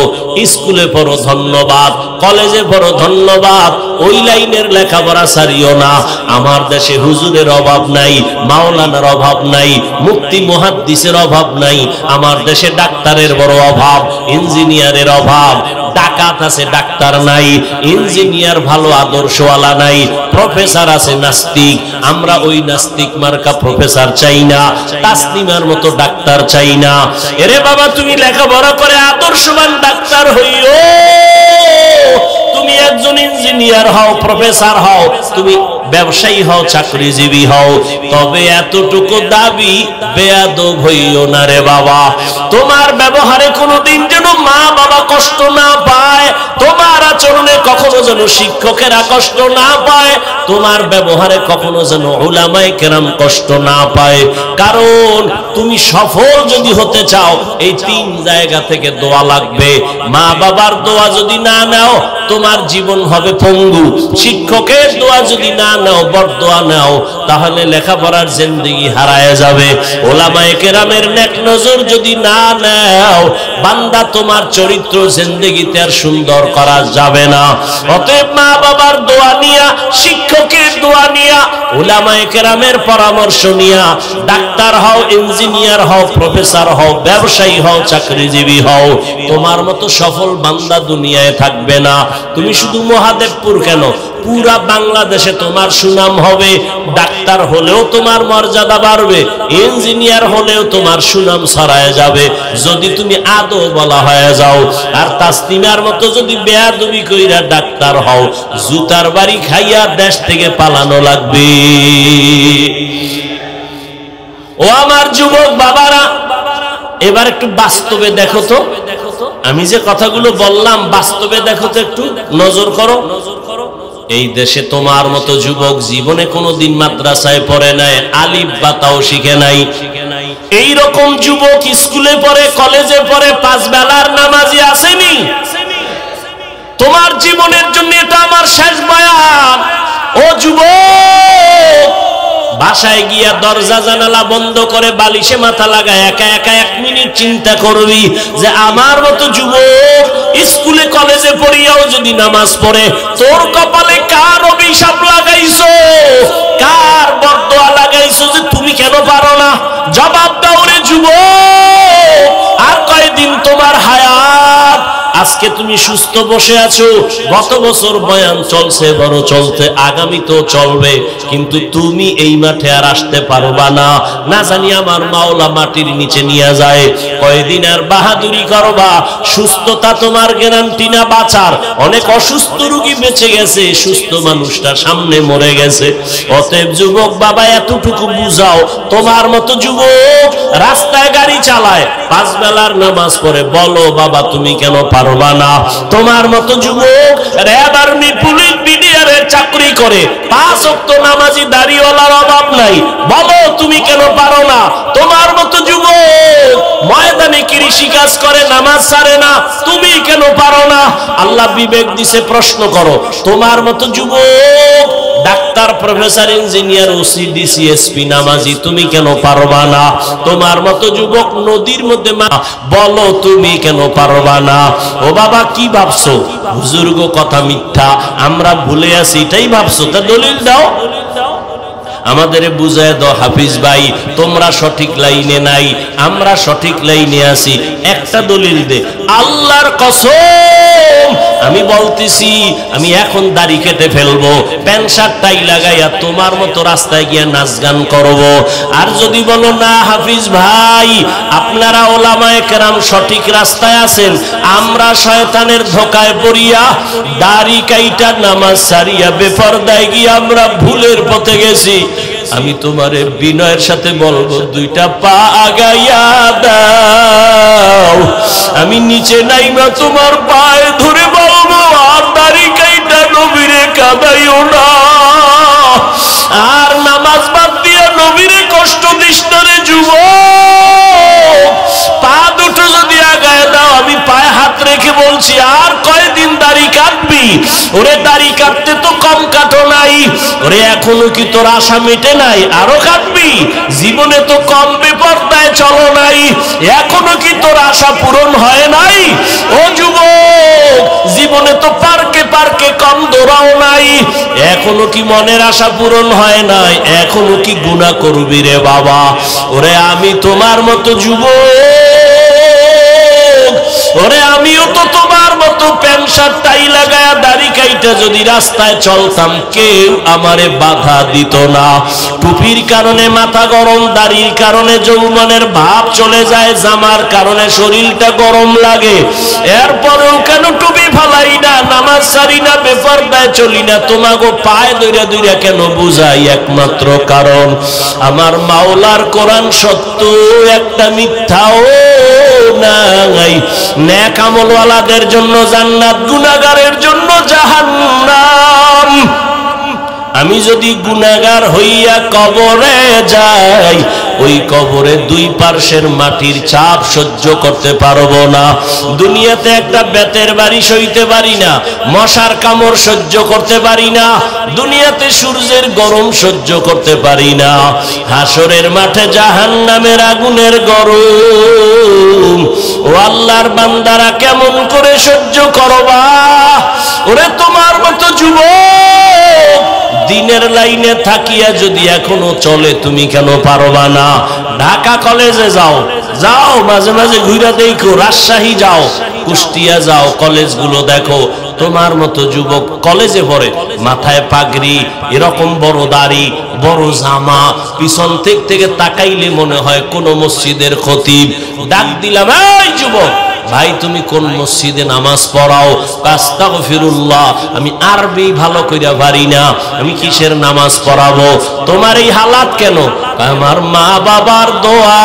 স্কুলে পড়ো ধন্যবাদ, কলেজে পড়ো ধন্যবাদ, ওই লাইনের লেখাপড়া ছাড়িও না। আমার দেশে হুজুরের অভাব নাই, মাওলানার অভাব নাই, মুফতি মুহাদ্দিসের অভাব নাই। আমার দেশে ডাক্তারের বড় অভাব, ইঞ্জিনিয়ারের অভাব। ডাকাত আছে, ডাক্তার নাই। ইঞ্জিনিয়ার ভালো আদর্শওয়ালা নাই। প্রফেসর আছে, নাস্তিক। আমরা ওই নাস্তিক মার্কা প্রফেসর চাই না, তাসলিমার মতো ডাক্তার চাই না। এরে বাবা, তুমি লেখাপড়া করে আদর্শবান ডাক্তার হইও। তুমি একজন ইঞ্জিনিয়ার হও, প্রফেসর হও, তুমি ব্যবসায়ী হও, চাকরিজীবী হও, তবে এতটুকু দাবি বেয়াদব হইও না রে বাবা। তোমার ব্যবহারে কোনোদিন যেন মা বাবা কষ্ট না পায়, তোমার আচরণে কখনো যেন শিক্ষকেরা কষ্ট না পায়, তোমার ব্যবহারে কখনো যেন উলামায়ে কেরাম কষ্ট না পায়। কারণ তুমি সফল যদি হতে চাও, এই তিন জায়গা থেকে দোয়া লাগবে। মা বাবার দোয়া যদি না নাও, তোমার জীবন হবে পঙ্গু। শিক্ষকের দোয়া যদি না নাও, বরদোয়া নাও, তাহলে লেখাপড়ার জিন্দেগি হারায় যাবে। উলামায়ে কেরামের নেক নজর যদি না নাও, বান্দা তোমার চরিত্র জিন্দেগিতে আর সুন্দর করা যাবে না। অতএব মা বাবার দোয়া নিয়া, শিক্ষকের দোয়া নিয়া, উলামায়ে কেরামের পরামর্শ নিয়া ডাক্তার হও, ইঞ্জিনিয়ার হও, প্রফেসর হও, ব্যবসায়ী হও, চাকরিজীবী হও, তোমার মতো সফল বান্দা দুনিয়ায় থাকবে না। তুমি শুধু মহাদেবপুর কেন, পুরা বাংলাদেশে তোমার সুনাম হবে। ডাক্তার হলেও তোমার মর্যাদা বাড়বে, ইঞ্জিনিয়ার হলেও তোমার সুনাম ছড়ায় যাবে যদি তুমি আদৌ বলা হয়ে যাও। আর তাসলিমার মতো যদি বেয়াদবি কইরা ডাক্তার হও, জুতার বাড়ি খাইয়া দেশ থেকে পালানো লাগবে। ও আমার যুবক বাবারা, এবার একটু বাস্তবে দেখো তো, আমি যে কথাগুলো বললাম বাস্তবে দেখো তো, একটু নজর করো। এই দেশে তোমার মতো যুবক জীবনে কোনোদিন মাদ্রাসায় পড়ে নাই, আলিফ বা তাও শিখে নাই। এই রকম যুবক স্কুলে পড়ে, কলেজে পড়ে, পাঁচ বেলার নামাজি আসেনি। তোমার জীবনের জন্য এটা আমার শেষ বয়ান। ও যুবক, বাসায় গিয়া দরজা জানালা বন্ধ করে বালিশে মাথা লাগায় একা একা 1 মিনিট চিন্তা করবি যে আমার মতো যুবক স্কুলে কলেজে পড়িয়াও যদি নামাজ পড়ে, তোর কপালে কার অভিশাপ লাগাইছো, কার বরদোয়া লাগাইছো যে তুমি কেন পারো না? জবাব দাও রে যুবক। আর কয়দিন তোমার হায়াত? আজকে তুমি সুস্থ বসে আছো, গত বছর বয়ান চলছে, বড় চলতে, আগামী তো চলবে, কিন্তু তুমি এই মাঠে আর আসতে পারবা না। না জানি আমার মাওলা মাটির নিচে নিয়ে যায়। কয়দিন আর বাহাদুরি করবা? সুস্থতা তোমার গ্যারান্টি না বাঁচার। অনেক অসুস্থ রোগী বেঁচে গেছে, সুস্থ মানুষটা সামনে মরে গেছে। অতএব যুবক বাবা, এতটুকু বুঝাও, তোমার মতো যুবক রাস্তায় গাড়ি চালায়, 5 বেলার নামাজ পড়ে, বলো বাবা তুমি কেন পারবা না? তোমার মতো যুবক র্যাব, আর্মি, পুলিশ, বিডিআরের চাকরি করে, 5 ওয়াক্ত নামাজি দাড়িওয়ালার অভাব নাই, বলো তুমি কেন পারো না? তোমার মতো যুবক ময়দানে কৃষি কাজ করে, নামাজ ছাড়ে না, তুমি কেন পারো না? আল্লাহ বিবেক দিছে, প্রশ্ন করো। তোমার মতো যুবক doctor, professor, engineer, OC, DC, SP, নামাজি, তুমি কেন পারবা না? তোমার মতো যুবক নদীর মধ্যে, বলো তুমি কেন পারবা না? ও বাবা, কি ভাবছো? হুজুর গো কথা মিথ্যা, আমরা ভুলে আছি, এটাই ভাবছো? তা দলিল দাও, আমাদের বুঝায় দাও। হাফিজ ভাই, তোমরা সঠিক লাইনে নাই, আমরা সঠিক লাইনে আছি, একটা দলিল দে। আল্লাহর কসম আমি বলতেছি, আমি এখন দাড়ি কেটে ফেলবো, প্যান্ট শার্ট টাই লাগাইয়া তোমার মতো রাস্তায় গিয়া নাচ গান করবো। আর যদি বলো না হাফিজ ভাই, আপনারা ওলামায়ে কেরাম সঠিক রাস্তায় আছেন, আমরা শয়তানের ধোকায় পড়িয়া দাড়ি কাইটা নামাজ সারিয়া বেপরদায় গিয়ে আমরা ভুলের পথে গেছি, আমি তোমারে বিনয়ের সাথে বলবো, 2টা পা আগাইয়া দাও, আমি নিচে নাইমা তোমার পায়ে ধরে বলবো, আর দাড়ি কাইটা নবীরে কাঁদাইও না, আর নামাজ বাদ দিয়া নবীরে কষ্ট দিস না রে যুবক। পা দুটো যদি আগায় দাও, আমি পায়ে হাত রেখে বলছি, আর কয়দিন দাড়ি কাটবি? ওরে দাড়ি কাটতে তো কম কাটো নাই, ওরে এখনো কি তোর আশা মেটে নাই? আরো কাটবি? জীবনে তো কম বেপরদায় চলো নাই, এখনো কি তোর আশা পূরণ হয় নাই? ও যুবক, জীবনে তো পার্কে পার্কে কম দৌড়াও নাই, এখনো কি মনের আশা পূরণ হয় নাই? এখনো কি গুনাহ করবি রে বাবা? ওরে আমি তোমার মতো যুবক, ওরে আমিও তো তোমার মতো মতো প্যান্ট শার্ট টাই লাগায়া দাড়ি কাইটা যদি রাস্তায় চলতাম কেউ আমারে বাধা দিত না। টুপির কারণে মাথা গরম, দাড়ির কারণে যৌবনের ভাব চলে যায়, জামার কারণে শরীরটা গরম লাগে, এরপরেও কেন টুপি ফালাই না, নামাজ ছাড়ি না, বেপরদায় চলি না, তোমাকে পায়ে দইরা দইরা কেন বুঝাই? একমাত্র কারণ আমার মাওলার কোরআন সত্য, একটা মিথ্যাও নাই। নেক আমলওয়ালাদের জন্য জান্নাত, গুনাহগারের জন্য জাহান্নাম। আমি যদি গুনাহগার হইয়া কবরে যাই, ওই কবরে দুই পার্শ্বের মাটির চাপ সহ্য করতে পারবো না। দুনিয়াতে একটা বেতের বাড়ি সইতে পারি না, মশার কামড় সহ্য করতে পারি না, দুনিয়াতে সূর্যের গরম সহ্য করতে পারি না, হাসরের মাঠে জাহান্নামের আগুনের গরম ও আল্লাহর বান্দারা কেমন করে সহ্য করবা? ওরে তোমার মতো যুবক দিনের লাইনে থাকিয়া যদি এখনো চলে, তুমি কেন পারবা না? ঢাকা কলেজে যাও, যাও মাঝে মাঝে ঘুরে দেখো, রাজশাহী যাও, কুষ্টিয়া যাও, কলেজগুলো দেখো, তোমার মতো যুবক কলেজে পড়ে, মাথায় পাগড়ি, এরকম বড় দাড়ি, বড় জামা, পিছন থেকে তাকাইলে মনে হয় কোন মসজিদের খতিব। ডাক দিলাম, এই যুবক ভাই তুমি কোন মসজিদে নামাজ পড়াও? আস্তাগফিরুল্লাহ, আমি আরবি ভালো কইরা পারি না, আমি কিসের নামাজ পড়াবো? তোমার এই হালাত কেন? আমার মা বাবার দোয়া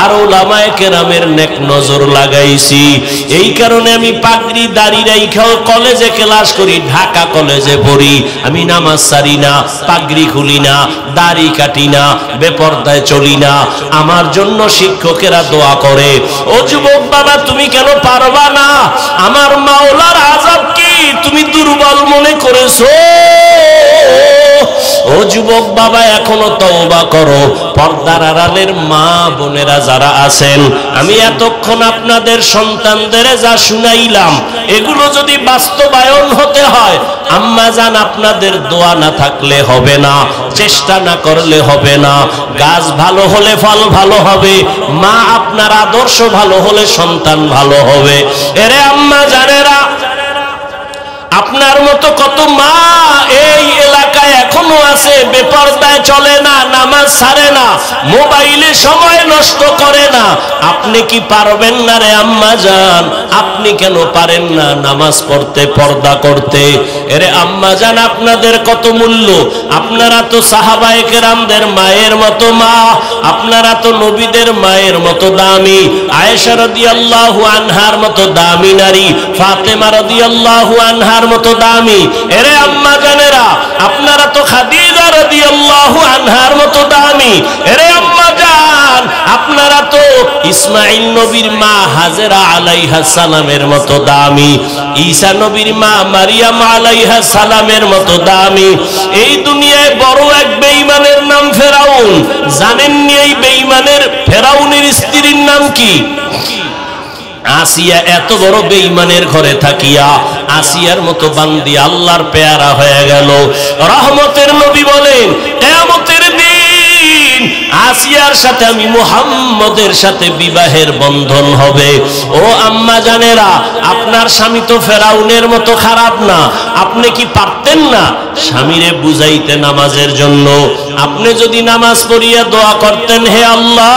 আর উলামায়ে কেরামের নেক নজর লাগাইছি, এই কারণে আমি পাগড়ি দাড়ি রাইখাও কলেজে ক্লাস করি, ঢাকা কলেজে পড়ি, আমি নামাজ ছাড়ি না, পাগড়ি খুলি না, দাড়ি কাটি না, বেপরদায় চলি না, আমার জন্য শিক্ষকেরা দোয়া করে। ও যুবক বাবা তুমি কেন পারবা না? আমার মাওলার আযাব কি তুমি দুর্বল মনে করেছো? ও যুবক বাবা এখনো তওবা করো। পর্দার আড়ালের মা বোনেরা যারা আছেন, আমি এতক্ষণ আপনাদের সন্তানদের যা শুনাইলাম, এগুলো যদি বাস্তবায়ন হতে হয়, আম্মা জান আপনাদের দোয়া না থাকলে হবে না, চেষ্টা না করলে হবে না। গাছ ভালো হলে ফল ভালো হবে, মা আপনার আদর্শ ভালো হলে সন্তান ভালো হবে। এরে আম্মা জানেরা, আপনার মতো কত মা এই এলাকায় এখনো আছে, বেপরদায় চলে না, নামাজ ছাড়ে না, মোবাইলে সময় নষ্ট করে না। আপনি কি পারবেন না রে আম্মা জান? আপনি কেন পারেন না নামাজ পড়তে, পর্দা করতে? এরে আম্মা জান আপনাদের কত মূল্য, আপনারা তো সাহাবায়ে কেরামদের মায়ের মতো মা, আপনারা তো নবীদের মায়ের মতো দামি, আয়েশা রাদিয়াল্লাহু আনহার মতো দামি নারী, ফাতেমা রাদিয়াল্লাহু আনহার মতো দামি। এরে আম্মা জানেরা আপনারা তো খাদিজা রাদিয়াল্লাহু আনহার মতো দামি। এরে আম্মা জান আপনারা তো ইসমাঈল নবীর মা হাজেরা আলাইহাস সালামের মতো দামি, ঈসা নবীর মা মারিয়াম আলাইহাস সালামের মতো দামি। এই দুনিয়ায় বড় এক বেঈমানের নাম ফেরাউন, জানেননি এই বেঈমানের ফেরাউনের স্ত্রীর নাম কি? আসিয়া। এত বড় বেঈমানের ঘরে থাকিয়া আসিয়ার মতো বান্দি আল্লাহর পেয়ারা হয়ে গেল। রহমতের নবী বলেন কিয়ামতের দিন আসিয়ার সাথে আমি মুহাম্মদের সাথে বিবাহের বন্ধন হবে। ও আম্মা জানেরা আপনার স্বামী তো ফেরাউনের মতো খারাপ না, আপনি কি পারতেন না স্বামীরে বুঝাইতে নামাজের জন্য? আপনি যদি নামাজ পড়িয়া দোয়া করতেন, হে আল্লাহ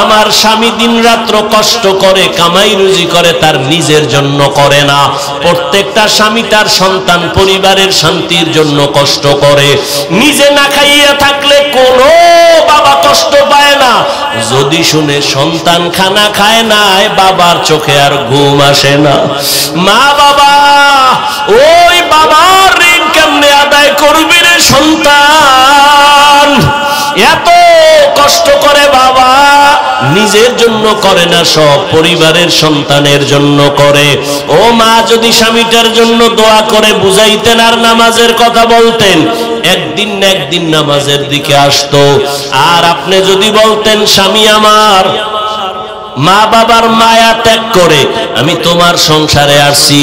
আমার স্বামী দিন রাত্র কষ্ট করে কামাই রুজি করে, তার নিজের জন্য করে না, প্রত্যেকটা স্বামী তার সন্তান পরিবারের শান্তির জন্য কষ্ট করে, নিজে না খাইয়া থাকলে কোনো বাবা কষ্ট পায় না, যদি শুনে সন্তান খানা খায় না বাবার চোখে আর ঘুম আসে না। মা বাবা ওই বাবার ঋণ কেমনে আদায় করবি রে সন্তান? এত কষ্ট করে বাবা, নিজের জন্য করে না, সব পরিবারের সন্তানের জন্য করে। ও মা যদি স্বামীটার জন্য দোয়া করে বুঝাইতেন আর নামাজের কথা বলতেন, একদিন না একদিন নামাজের দিকে আসতো। আর আপনি যদি বলতেন স্বামী আমার মা বাবার মায়া ত্যাগ করে আমি তোমার সংসারে আসছি,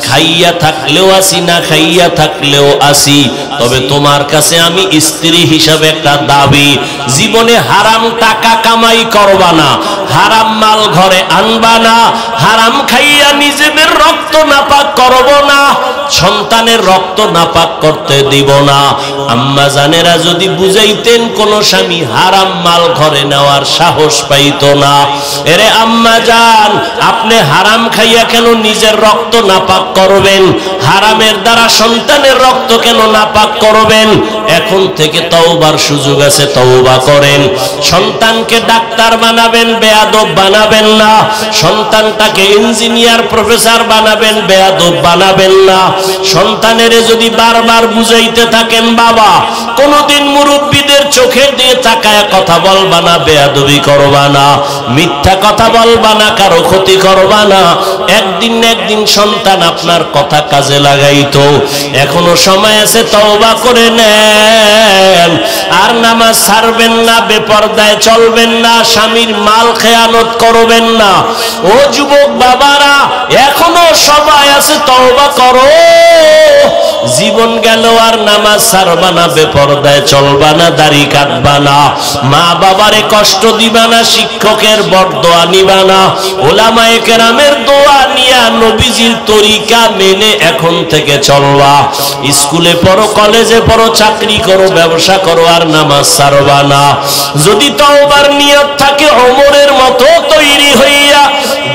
খাইয়া থাকলেও আসি না খাইয়া থাকলেও আসি, তবে তোমার কাছে আমি স্ত্রী হিসাবে একটা দাবি, জীবনে হারাম টাকা কামাই করবা না, হারাম মাল ঘরে আনবা না, হারাম খাইয়া নিজেদের রক্ত নাপাক করব না, সন্তানের রক্ত নাপাক করতে দিব না। আম্মা জানেরা যদি বুঝাইতেন, কোন স্বামী হারাম মাল ঘরে নেওয়ার সাহস পাইত না। এরে আম্মা জান, আপনি হারাম খাইয়া কেন নিজের রক্ত নাপাক করবেন? হারামের দ্বারা সন্তানের রক্ত কেন নাপাক করবেন? এখন থেকে তওবার সুযোগ আছে, তওবা করেন। সন্তানকে ডাক্তার বানাবেন, বেয়াদব বানাবেন না। সন্তানটাকে ইঞ্জিনিয়ার প্রফেসর বানাবেন, বেয়াদব বানাবেন না। সন্তানের যদি বারবার বুঝাইতে থাকেন, বাবা কোনদিন মুরব্বীদের চোখে দিয়ে তাকায় কথা বলবা না, বেয়াদবি করবা না, মিথ্যা কথা বলবা না, কারো ক্ষতি করবা না, একদিন না একদিন সন্তান আপনার কথা কাজে লাগাইতো। এখনো সময় আছে, তওবা করে নেন। আর নামাজ ছাড়বেন না, বেপরদায় চলবেন না, স্বামীর মাল খেয়ানত করবেন না। ও যুবক বাবারা, এখনো সময় আছে, তওবা করো। জীবন গেল আর নামাজ ছাড়বা না, বেপরদায় চলবা না, দাড়ি কাটবা না, মা বাবারে কষ্ট দিবা না, শিক্ষকের বরদোয়া নিবা না, ওলামায়ে কেরামের দোয়া নিয়া নবীজির তরিকা মেনে এখন থেকে চলবা। স্কুলে পড়ো, কলেজে পড়ো, চাকরি করো, ব্যবসা করো, আর নামাজ ছাড়বা না। যদি তওবার নিয়ত থাকে ওমরের মতো তৈরি হইয়া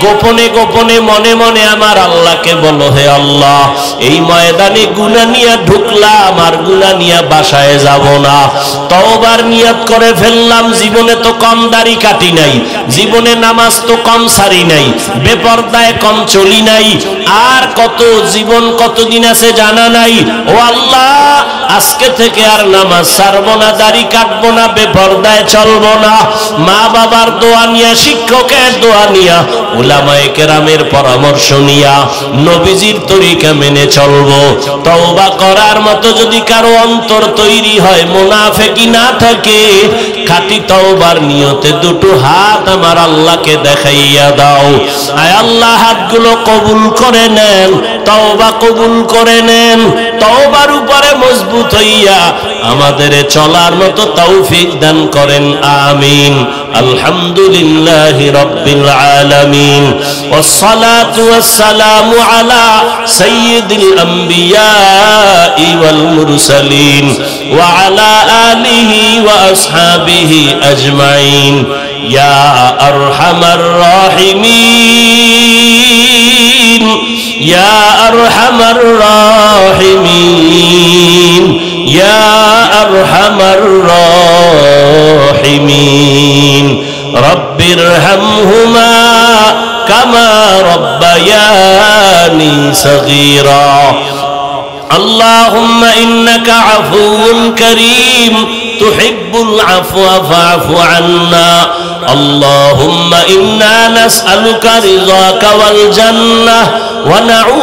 গোপনে গোপনে মনে মনে আমার আল্লাহকে বলো, হে আল্লাহ, এই ময়দানে গুনাহ নিয়ে ঢুকলাম, আর গুনাহ নিয়ে বাসায় যাব না। তওবার নিয়ত করে ফেললাম, জীবনে তো কম দাড়ি কাটি নাই, জীবনে নামাজ তো কম সারি নাই, বেপরদায় কম চলি নাই, আর কত জীবন কতদিন আছে জানা নাই। ও আল্লাহ, আজকে থেকে আর নামাজ ছাড়বো না, দাড়ি কাটবো না, বেপরদায় চলবো না। মা বাবার দোয়া নিয়া, শিক্ষকের দোয়া নিয়া, উলামায়ে কেরামের পরামর্শ নিয়া নবীজির তরিকা মেনে চলবো। তওবা করার মতো যদি কারো অন্তর তৈরি হয়, মুনাফিকি না থাকে, খাঁটি তওবার নিয়তে দুটো হাত আমার আল্লাহকে দেখাইয়া দাও। আয় আল্লাহ, হাতগুলো কবুল করে নেন, তওবা কবুল করে নেন। তওবার উপরে মজবুত হইয়া আমাদের চলার মতো তৌফিক দান করেন, আমিন। আলহামদুলিল্লাহি রাব্বিল আলামিন, ওয়াসসালাতু ওয়াসসালামু আলা সাইয়্যিদিল আমবিয়াই ওয়াল মুরসালিন ওয়া আলা আলিহি ওয়া আসহাবিহি আজমাইন। ইয়া আরহামার রাহিমিন, ইয়া আরহামার রাহিমিন, ইয়া আরহামার রাহিমিন। রব্বিরহামহুমা কামা রব্বায়ানি সগীরা। اللهم إنك عفو كريم تحب العفو فاعف عنا. اللهم إنا نسألك رضاك والجنة ونعوذ